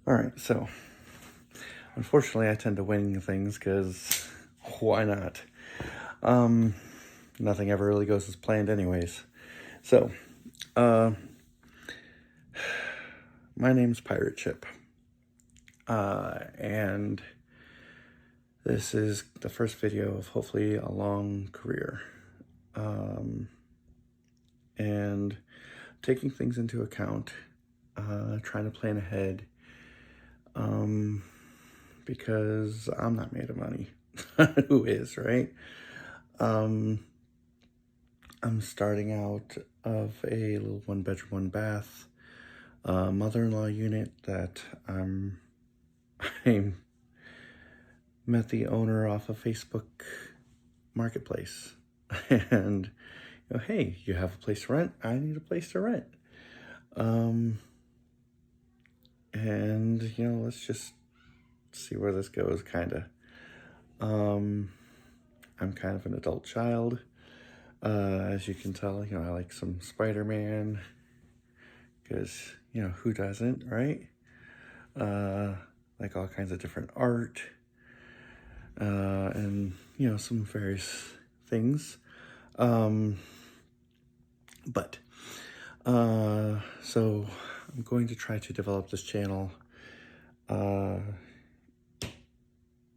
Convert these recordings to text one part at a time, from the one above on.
Alright, so unfortunately I tend to wing things because why not? Nothing ever really goes as planned anyways. So, my name's Pirate Chip. And this is the first video of hopefully a long career. And taking things into account, trying to plan ahead, because I'm not made of money. Who is, right? I'm starting out of a little 1-bedroom, 1-bath mother-in-law unit that I met the owner off of Facebook Marketplace. And, hey, you have a place to rent? I need a place to rent. And, let's just see where this goes, kind of. I'm kind of an adult child. As you can tell, I like some Spider-Man. Because, who doesn't, right? Like all kinds of different art. And, some various things. So I'm going to try to develop this channel in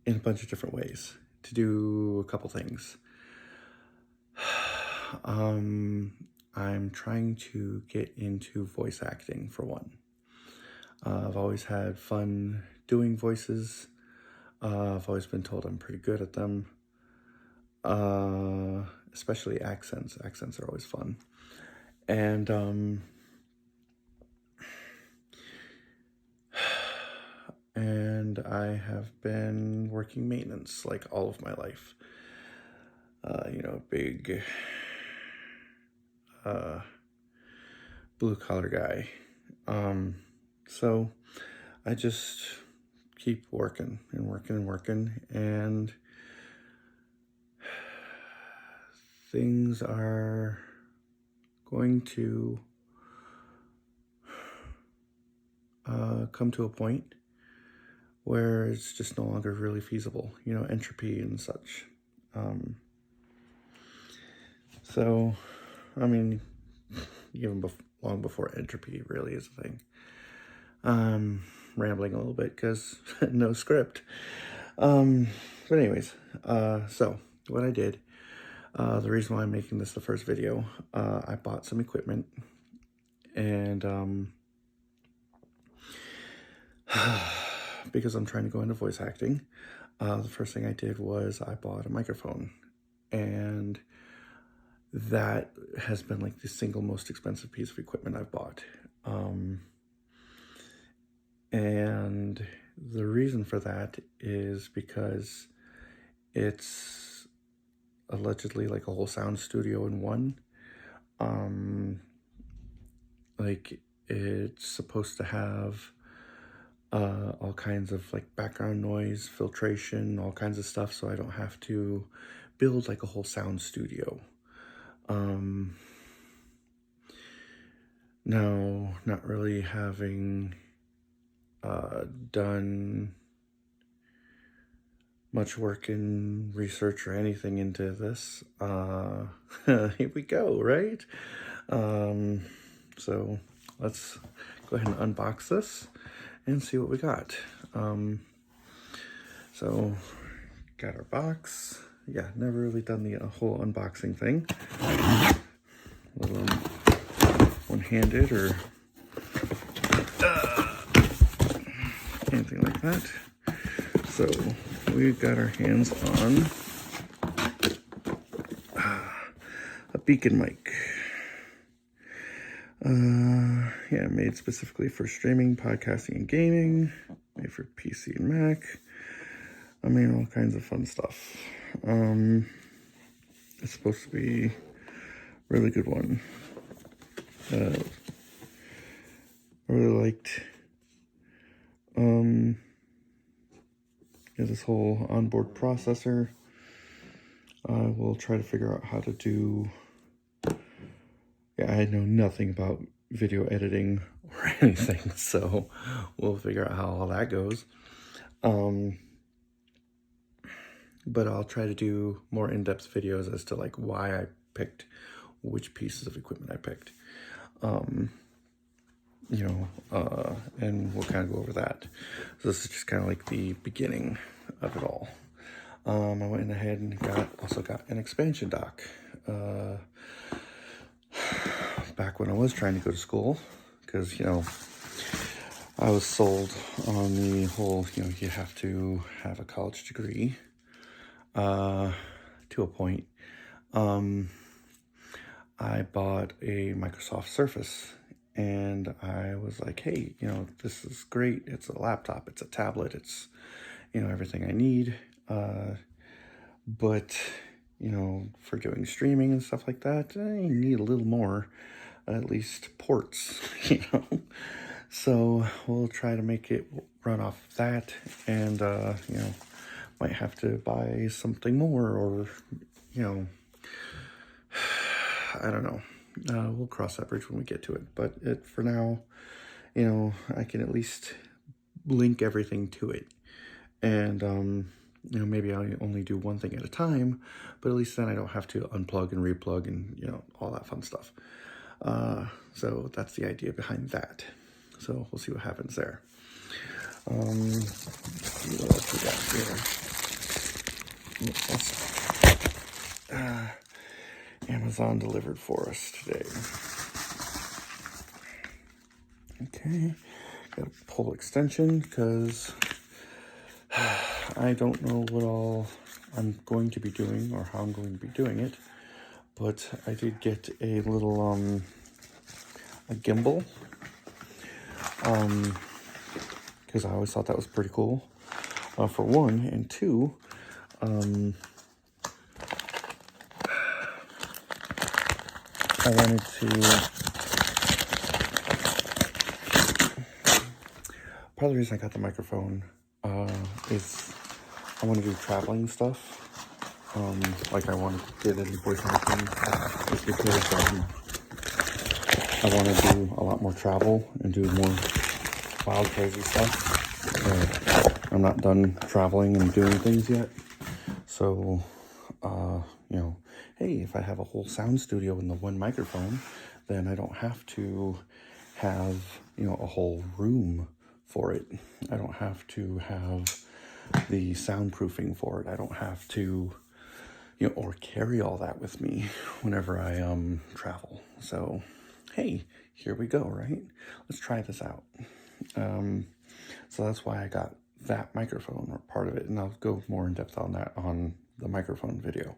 a bunch of different ways to do a couple things. I'm trying to get into voice acting for one. I've always had fun doing voices. I've always been told I'm pretty good at them. Especially accents. Accents are always fun. And, and I have been working maintenance like all of my life. Big, blue-collar guy. So I just keep working and working and working, and things are going to come to a point where it's just no longer really feasible, entropy and such. So, I mean, even long before entropy really is a thing. Rambling a little bit because no script. But anyways, so what I did, the reason why I'm making this the first video, I bought some equipment, and because I'm trying to go into voice acting, the first thing I did was I bought a microphone, and that has been like the single most expensive piece of equipment I've bought. And the reason for that is because it's allegedly like a whole sound studio in one. Like it's supposed to have all kinds of like background noise, filtration, all kinds of stuff, so I don't have to build like a whole sound studio. Now, not really having done much work in research or anything into this, here we go, right? So let's go ahead and unbox this and see what we got. So got our box. Yeah, never really done the whole unboxing thing. A little one-handed or anything like that. So we've got our hands on a Beacon mic. Yeah, made specifically for streaming, podcasting, and gaming. Made for PC and Mac. I mean, all kinds of fun stuff. It's supposed to be a really good one. I really liked this whole onboard processor. I will try to figure out how to do. Yeah, I know nothing about video editing or anything, so we'll figure out how all that goes. But I'll try to do more in-depth videos as to like why I picked which pieces of equipment I picked. And we'll kind of go over that. So this is just kind of like the beginning of it all. I went ahead and also got an expansion dock. Back when I was trying to go to school, because, I was sold on the whole, you have to have a college degree, to a point. I bought a Microsoft Surface, and I was like, hey, this is great. It's a laptop, it's a tablet, it's, everything I need. But, for doing streaming and stuff like that, I need a little more, at least ports, So we'll try to make it run off of that, and, might have to buy something more, or, I don't know. We'll cross that bridge when we get to it. But for now, I can at least link everything to it. And, maybe I'll only do one thing at a time, but at least then I don't have to unplug and replug and, all that fun stuff. So that's the idea behind that. So we'll see what happens there. Let's see what else we got here. Amazon delivered for us today. Okay, got a pull extension because I don't know what all I'm going to be doing or how I'm going to be doing it, but I did get a little a gimbal, because I always thought that was pretty cool, for one, and two, I wanted to, part of the reason I got the microphone is I want to do traveling stuff. Like I want to get any voice recording, just because I want to do a lot more travel and do more wild, crazy stuff. I'm not done traveling and doing things yet. So, hey, if I have a whole sound studio in the one microphone, then I don't have to have, a whole room for it. I don't have to have the soundproofing for it. I don't have to, or carry all that with me whenever I travel. So, hey, here we go, right? Let's try this out. So that's why I got that microphone, or part of it, and I'll go more in depth on that on the microphone video.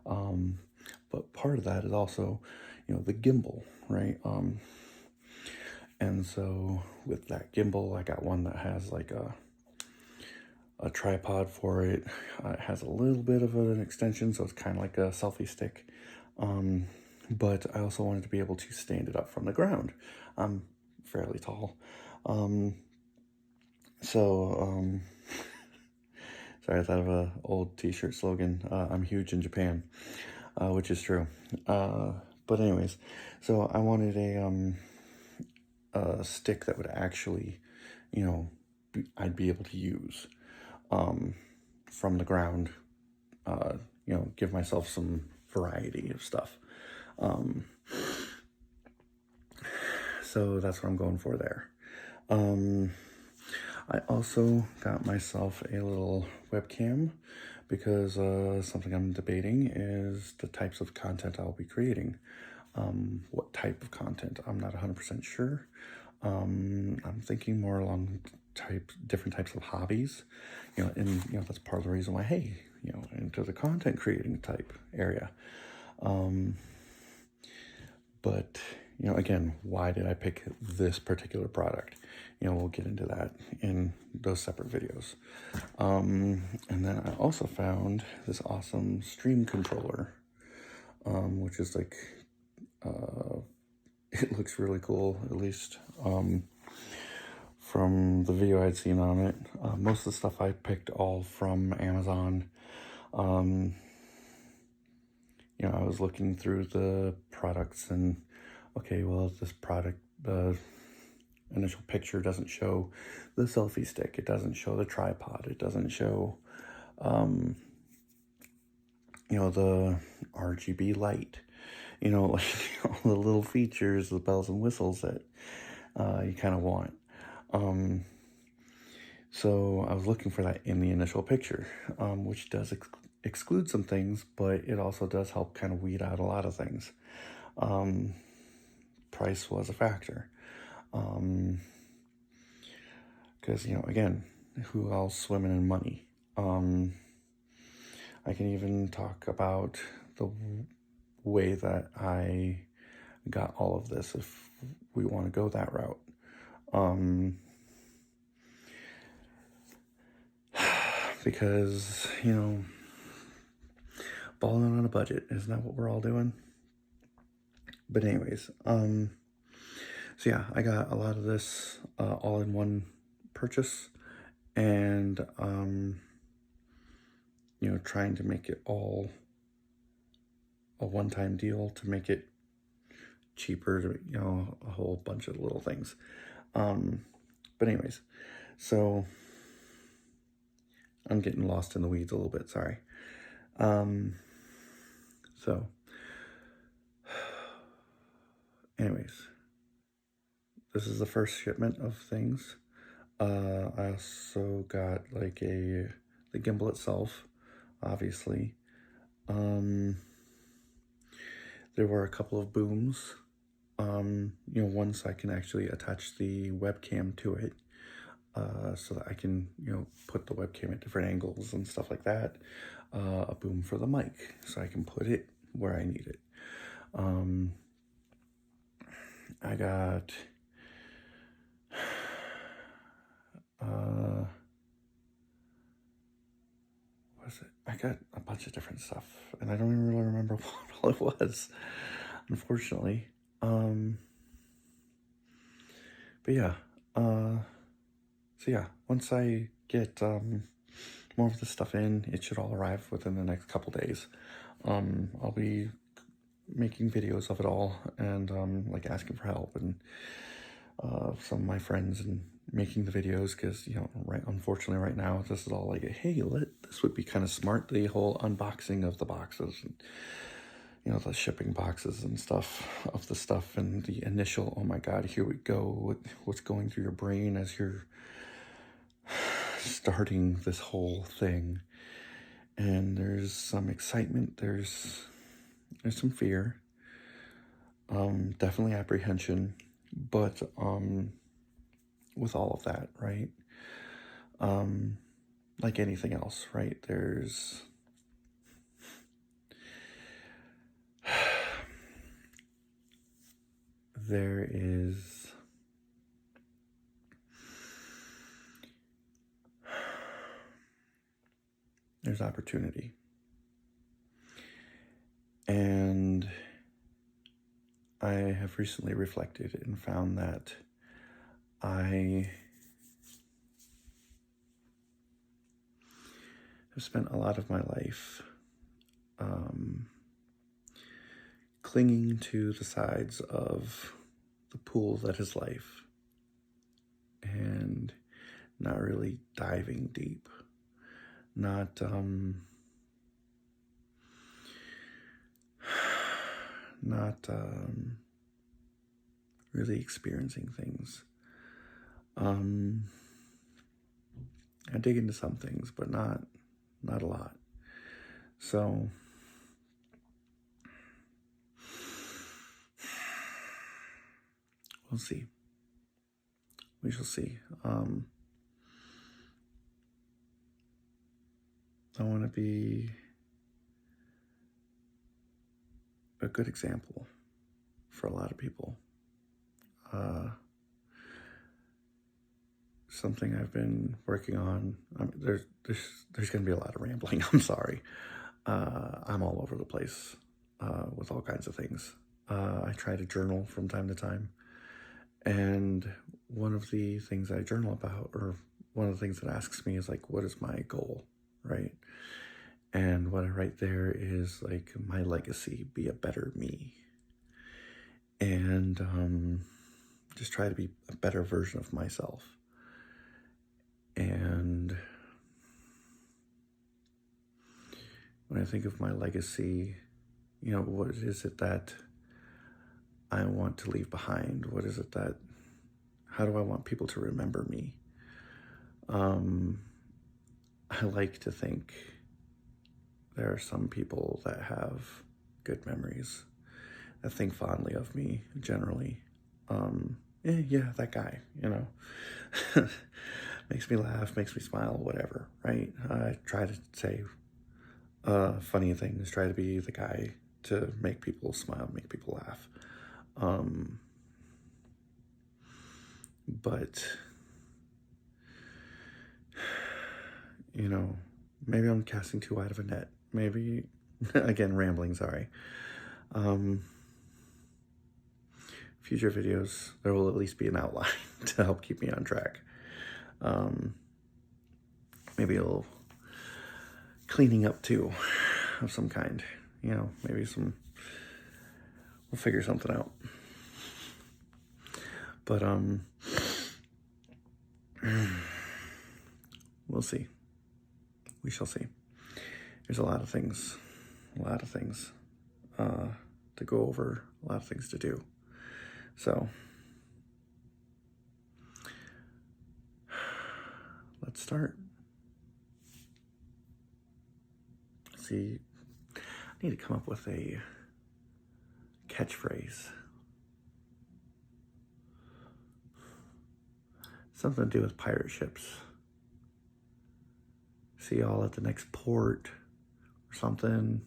But part of that is also, the gimbal, right? And so with that gimbal, I got one that has like a tripod for it. It has a little bit of an extension, so it's kind of like a selfie stick. But I also wanted to be able to stand it up from the ground. I'm fairly tall. Sorry, I thought of an old t-shirt slogan, I'm huge in Japan, which is true. But anyways, so I wanted a stick that would actually, I'd be able to use from the ground, give myself some variety of stuff. So that's what I'm going for there. I also got myself a little webcam because something I'm debating is the types of content I'll be creating. What type of content, I'm not 100% sure. I'm thinking more along different types of hobbies, and that's part of the reason why, hey, into the content creating type area. But again, why did I pick this particular product? We'll get into that in those separate videos. And then I also found this awesome stream controller, which is like, it looks really cool, at least from the video I'd seen on it. Most of the stuff I picked all from Amazon. I was looking through the products and, okay, well, this product, initial picture doesn't show the selfie stick. It doesn't show the tripod. It doesn't show, the RGB light, like all the little features, the bells and whistles that you kind of want. So I was looking for that in the initial picture, which does exclude some things, but it also does help kind of weed out a lot of things. Price was a factor. Because, again, who else swimming in money? I can even talk about the way that I got all of this if we want to go that route. Because, balling on a budget, isn't that what we're all doing? But anyways, so yeah, I got a lot of this all in one purchase, and trying to make it all a one-time deal to make it cheaper, a whole bunch of little things. But anyways, so I'm getting lost in the weeds a little bit, sorry. So anyways, this is the first shipment of things. I also got like the gimbal itself, obviously. There were a couple of booms, once I can actually attach the webcam to it, so that I can, put the webcam at different angles and stuff like that. A boom for the mic, so I can put it where I need it. I got I got a bunch of different stuff, and I don't even really remember what all it was, unfortunately. But yeah, so yeah, once I get more of the stuff in, it should all arrive within the next couple days. I'll be making videos of it all, and like asking for help, and some of my friends, and making the videos, because unfortunately right now this is all like, hey, this would be kind of smart, the whole unboxing of the boxes, and the shipping boxes and stuff of the stuff, and the initial, oh my god, here we go, what's going through your brain as you're starting this whole thing. And there's some excitement, there's some fear, definitely apprehension, but with all of that, right, like anything else, right, there's there's opportunity. And I have recently reflected and found that I have spent a lot of my life clinging to the sides of the pool that is life, and not really diving deep, not really experiencing things. I dig into some things, but not a lot. So we'll see. We shall see. I want to be a good example for a lot of people. Something I've been working on. There's going to be a lot of rambling. I'm sorry. I'm all over the place with all kinds of things. I try to journal from time to time. And one of the things I journal about, or one of the things that asks me, is like, what is my goal, right? And what I write there is like, my legacy, be a better me. And just try to be a better version of myself. And when I think of my legacy, what is it that I want to leave behind? What is it how do I want people to remember me? I like to think there are some people that have good memories, that think fondly of me, generally. Yeah, that guy, makes me laugh, makes me smile, whatever, right? I try to say funny things, try to be the guy to make people smile, make people laugh. But, maybe I'm casting too wide of a net. Maybe, again, rambling, sorry. Future videos, there will at least be an outline to help keep me on track. Maybe a little cleaning up too of some kind. Maybe we'll figure something out. But, we'll see. We shall see. There's a lot of things to go over, a lot of things to do. So, let's start. See, I need to come up with a catchphrase. Something to do with pirate ships. See y'all at the next port or something,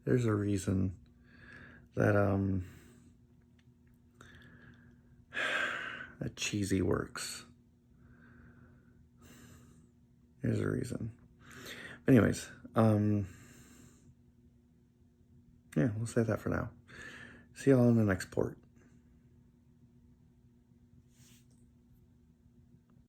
There's a reason that that cheesy works. There's a reason. Anyways, yeah, we'll save that for now. See y'all in the next port.